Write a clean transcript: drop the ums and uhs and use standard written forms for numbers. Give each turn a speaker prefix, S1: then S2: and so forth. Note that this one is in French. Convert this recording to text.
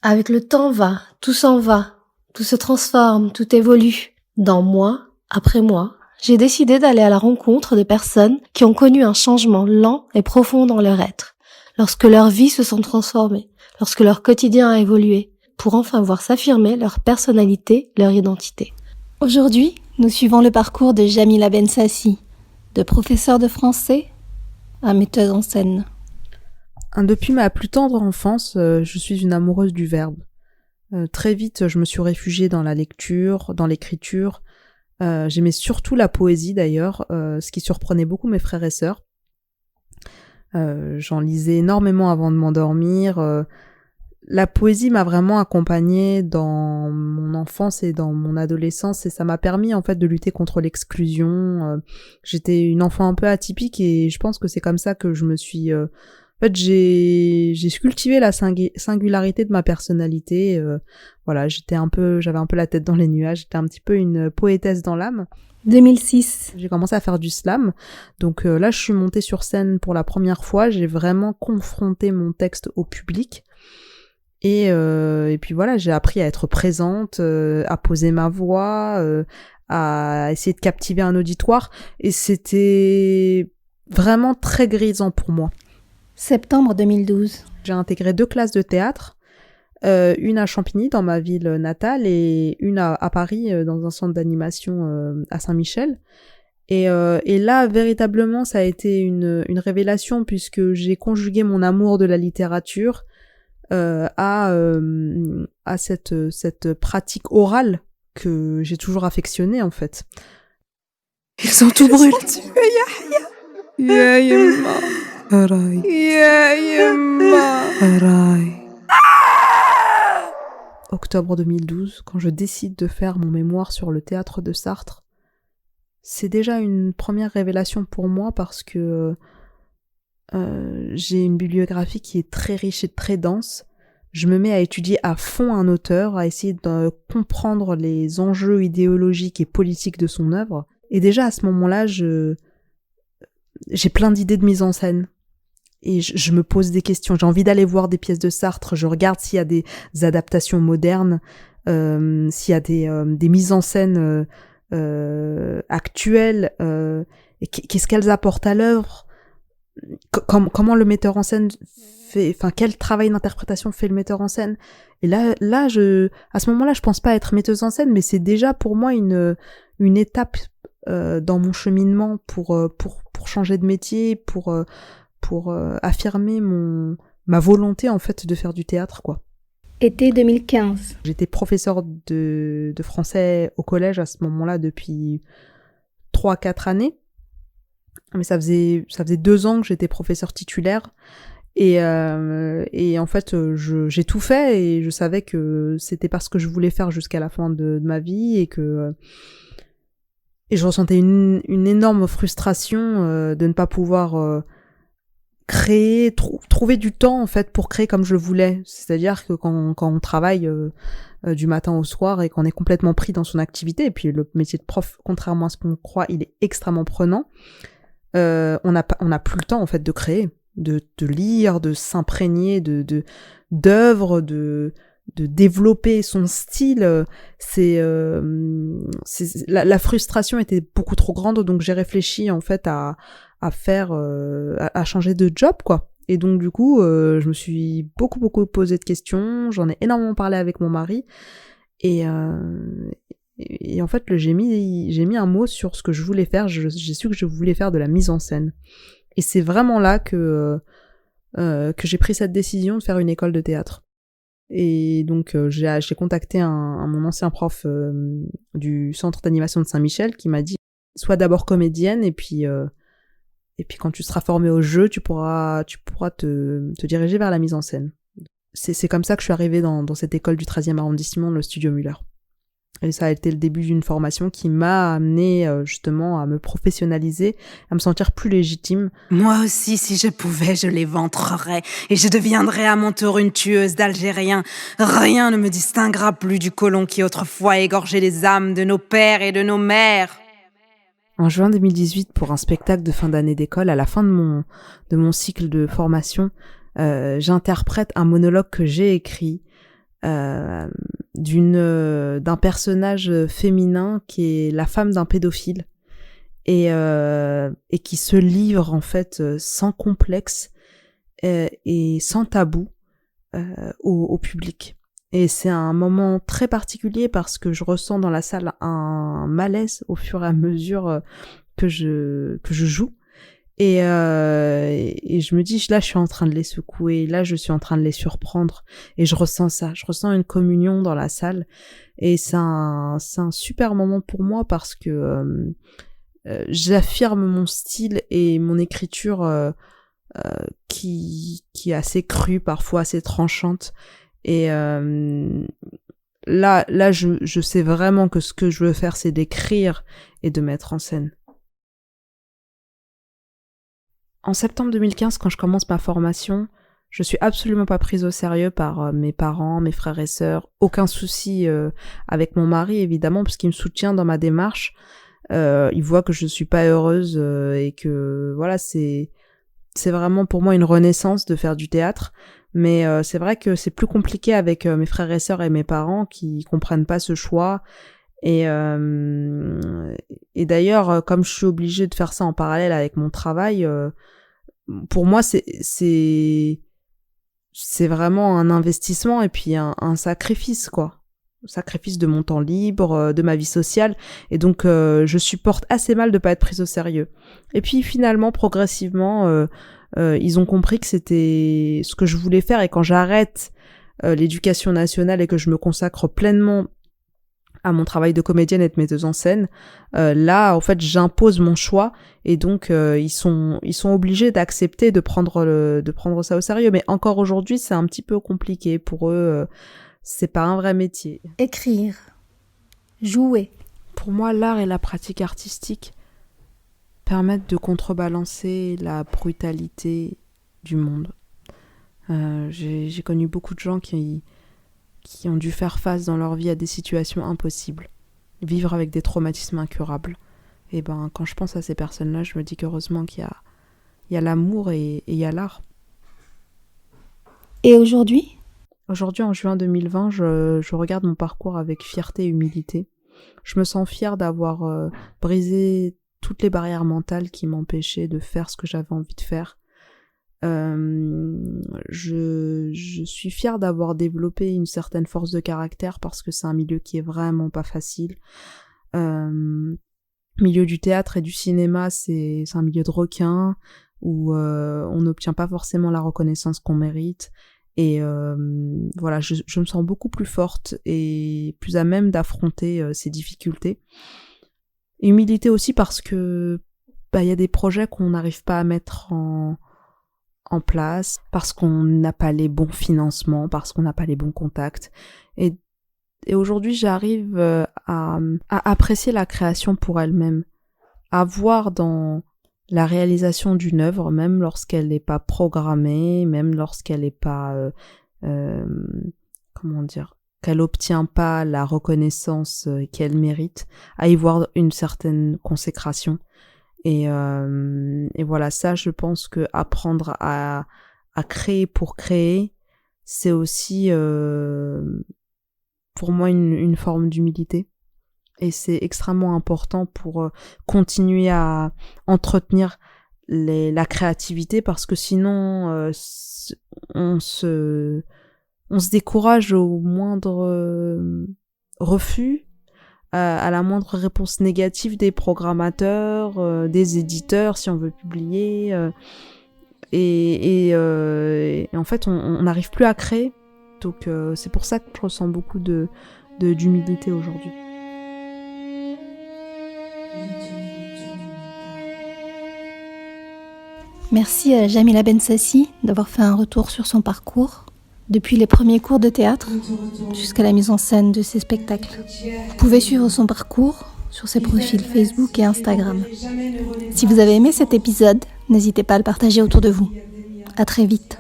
S1: Avec le temps tout s'en va, tout se transforme, tout évolue. Dans mois après mois, j'ai décidé d'aller à la rencontre de personnes qui ont connu un changement lent et profond dans leur être, lorsque leurs vies se sont transformées, lorsque leur quotidien a évolué, pour enfin voir s'affirmer leur personnalité, leur identité. Aujourd'hui, nous suivons le parcours de Jamila Bensassi, de professeure de français à metteuse en scène.
S2: Depuis ma plus tendre enfance, je suis une amoureuse du verbe. Très vite, je me suis réfugiée dans la lecture, dans l'écriture. J'aimais surtout la poésie d'ailleurs, ce qui surprenait beaucoup mes frères et sœurs. J'en lisais énormément avant de m'endormir. La poésie m'a vraiment accompagnée dans mon enfance et dans mon adolescence et ça m'a permis en fait de lutter contre l'exclusion. J'étais une enfant un peu atypique et je pense que c'est comme ça que je me suis... En fait, j'ai cultivé la singularité de ma personnalité. Voilà, j'avais un peu la tête dans les nuages. J'étais un petit peu une poétesse dans l'âme.
S1: 2006.
S2: J'ai commencé à faire du slam. Donc là, je suis montée sur scène pour la première fois. J'ai vraiment confronté mon texte au public. Et puis voilà, j'ai appris à être présente, à poser ma voix, à essayer de captiver un auditoire. Et c'était vraiment très grisant pour moi.
S1: Septembre 2012.
S2: J'ai intégré 2 classes de théâtre, une à Champigny, dans ma ville natale, et une à Paris, dans un centre d'animation à Saint-Michel. Et là, véritablement, ça a été une révélation, puisque j'ai conjugué mon amour de la littérature à cette pratique orale que j'ai toujours affectionnée, en fait.
S3: Ils ont tout brûlé.
S2: Octobre 2012, quand je décide de faire mon mémoire sur le théâtre de Sartre, c'est déjà une première révélation pour moi parce que j'ai une bibliographie qui est très riche et très dense. Je me mets à étudier à fond un auteur, à essayer de comprendre les enjeux idéologiques et politiques de son œuvre. Et déjà à ce moment-là, j'ai plein d'idées de mise en scène. Et je me pose des questions. J'ai envie d'aller voir des pièces de Sartre. Je regarde s'il y a des adaptations modernes, s'il y a des mises en scène actuelles. Et qu'est-ce qu'elles apportent à l'œuvre ? Comment le metteur en scène fait, enfin quel travail d'interprétation fait le metteur en scène. Et là à ce moment-là, je pense pas être metteuse en scène, mais c'est déjà pour moi une étape dans mon cheminement pour changer de métier, pour affirmer ma volonté en fait de faire du théâtre, quoi.
S1: Été 2015.
S2: J'étais professeure de français au collège à ce moment-là depuis 3-4 années. Mais ça faisait 2 ans que j'étais professeure titulaire et en fait j'ai tout fait et je savais que c'était pas ce que je voulais faire jusqu'à la fin de ma vie et je ressentais une énorme frustration de ne pas pouvoir créer, trouver du temps en fait pour créer comme je le voulais. C'est-à-dire que quand on travaille du matin au soir et qu'on est complètement pris dans son activité, et puis le métier de prof, contrairement à ce qu'on croit, il est extrêmement prenant. On a plus le temps en fait de créer, de lire, de s'imprégner d'œuvres, de développer son style. La frustration était beaucoup trop grande, donc j'ai réfléchi en fait à changer de job, quoi. Et donc du coup, je me suis beaucoup posé de questions. J'en ai énormément parlé avec mon mari et en fait, j'ai mis un mot sur ce que je voulais faire. J'ai su que je voulais faire de la mise en scène. Et c'est vraiment là que j'ai pris cette décision de faire une école de théâtre. Et donc, j'ai contacté mon ancien prof du centre d'animation de Saint-Michel qui m'a dit « Sois d'abord comédienne et puis quand tu seras formée au jeu, tu pourras te diriger vers la mise en scène. » C'est comme ça que je suis arrivée dans cette école du 13e arrondissement, le Studio Müller. Et ça a été le début d'une formation qui m'a amenée justement à me professionnaliser, à me sentir plus légitime.
S3: Moi aussi, si je pouvais, je l'éventrerais et je deviendrais à mon tour une tueuse d'Algériens. Rien ne me distinguera plus du colon qui autrefois égorgeait les âmes de nos pères et de nos mères.
S2: En juin 2018, pour un spectacle de fin d'année d'école, à la fin de mon cycle de formation, j'interprète un monologue que j'ai écrit d'un personnage féminin qui est la femme d'un pédophile et qui se livre en fait sans complexe et sans tabou au public. Et c'est un moment très particulier parce que je ressens dans la salle un malaise au fur et à mesure que je joue. Et je me dis, là, je suis en train de les secouer, là, je suis en train de les surprendre. Et je ressens ça, je ressens une communion dans la salle. Et c'est un super moment pour moi parce que j'affirme mon style et mon écriture qui est assez crue, parfois assez tranchante. Et là, je sais vraiment que ce que je veux faire, c'est d'écrire et de mettre en scène. En septembre 2015, quand je commence ma formation, je suis absolument pas prise au sérieux par mes parents, mes frères et sœurs. Aucun souci avec mon mari, évidemment, parce qu'il me soutient dans ma démarche. Il voit que je suis pas heureuse et que voilà, c'est vraiment pour moi une renaissance de faire du théâtre. Mais c'est vrai que c'est plus compliqué avec mes frères et sœurs et mes parents qui comprennent pas ce choix. Et d'ailleurs, comme je suis obligée de faire ça en parallèle avec mon travail, pour moi c'est vraiment un investissement et puis un sacrifice, quoi. Sacrifice de mon temps libre, de ma vie sociale, et donc je supporte assez mal de pas être prise au sérieux. Et puis finalement, progressivement, ils ont compris que c'était ce que je voulais faire, et quand j'arrête l'éducation nationale et que je me consacre pleinement à mon travail de comédienne et de metteuse en scène, là en fait j'impose mon choix, et donc ils sont obligés d'accepter de prendre ça au sérieux. Mais encore aujourd'hui, c'est un petit peu compliqué pour eux. C'est pas un vrai métier.
S1: Écrire, jouer.
S2: Pour moi, l'art et la pratique artistique permettent de contrebalancer la brutalité du monde. J'ai connu beaucoup de gens qui ont dû faire face dans leur vie à des situations impossibles, vivre avec des traumatismes incurables. Et quand je pense à ces personnes-là, je me dis qu'heureusement qu'il y a l'amour et il y a l'art.
S1: Et aujourd'hui ?
S2: Aujourd'hui, en juin 2020, je regarde mon parcours avec fierté et humilité. Je me sens fière d'avoir brisé toutes les barrières mentales qui m'empêchaient de faire ce que j'avais envie de faire. Je suis fière d'avoir développé une certaine force de caractère parce que c'est un milieu qui est vraiment pas facile. Milieu du théâtre et du cinéma, c'est un milieu de requins où on n'obtient pas forcément la reconnaissance qu'on mérite. Et voilà, je me sens beaucoup plus forte et plus à même d'affronter ces difficultés. Humilité aussi parce que y a des projets qu'on n'arrive pas à mettre en place, parce qu'on n'a pas les bons financements, parce qu'on n'a pas les bons contacts. Et aujourd'hui, j'arrive à apprécier la création pour elle-même, à voir dans la réalisation d'une œuvre, même lorsqu'elle n'est pas programmée, même lorsqu'elle n'est pas, qu'elle obtient pas la reconnaissance qu'elle mérite, à y voir une certaine consécration. Et voilà, ça, je pense que apprendre à créer pour créer, c'est aussi pour moi une forme d'humilité. Et c'est extrêmement important pour continuer à entretenir la créativité, parce que sinon on se décourage au moindre refus, à la moindre réponse négative des programmateurs, des éditeurs si on veut publier, et en fait on n'arrive plus à créer. Donc c'est pour ça que je ressens beaucoup d'humilité aujourd'hui.
S1: Merci à Jamila Bensassi d'avoir fait un retour sur son parcours, depuis les premiers cours de théâtre jusqu'à la mise en scène de ses spectacles. Vous pouvez suivre son parcours sur ses profils Facebook et Instagram. Si vous avez aimé cet épisode, n'hésitez pas à le partager autour de vous. À très vite.